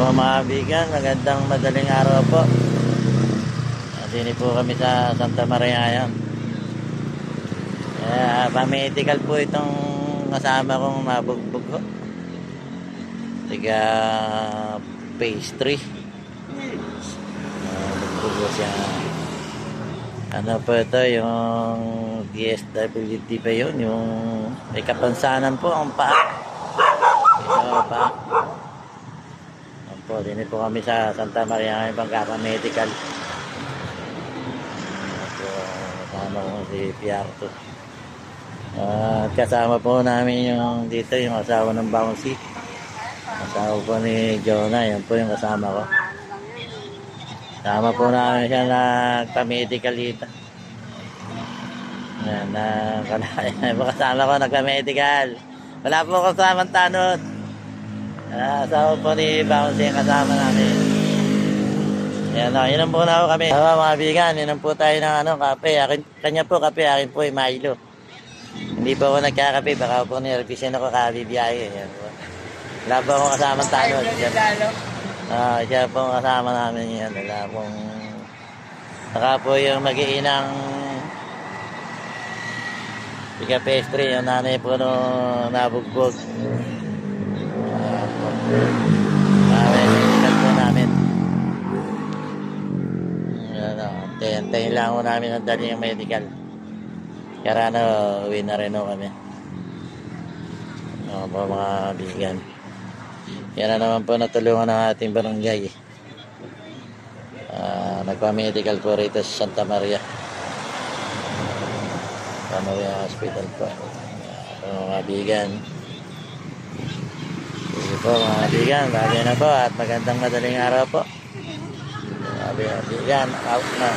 po mga kaibigan, magandang madaling araw po. Dini po kami sa Santa Maria ngayon. Pamedical po itong kasama kong mabugbog ko. Tiga phase 3. Bugbog ko siya. Ano po ito, yung DSWD pa yun, yung may kapansanan po ang paa. Ito pa. Po, dini po kami sa Santa Maria ngayon pagkaka-medical. Kasama ko si Piarto. At kasama po namin yung dito, yung asawa ng Bouncy. Asawa po ni Jonah, yan po yung kasama ko. Kasama po namin siya nagpa-medical dito. Yan, kasama ko nagpa-medical. Wala po kasamang tanod. Asawa po ni Bouncy yung kasama namin. Yan o, inom po na ako kami. Mga bigan, inom po tayo ng kape. Kanya po kape, akin po ay Milo. Hindi po ako nagkakape, baka po nirrevision ako kabibiyahe. Yan po. Wala po akong kasamang tanod. Siya po ang kasama namin yan. Wala pong... Saka po yung mag-iinang Tiga pastry, yung nanay po nung nabugbog. Medical po namin. Antayin lang po namin ang dali yung medical. Kaya uwi na rin kami. Po mga bigan. Yan naman po natulungan ng ating barangay. Nagpa-medical po rito sa Santa Maria. Santa Maria Hospital po. Mga bigan. Sige po mga bigan, bagay na po at magandang madaling araw po. Mga bigan, out na.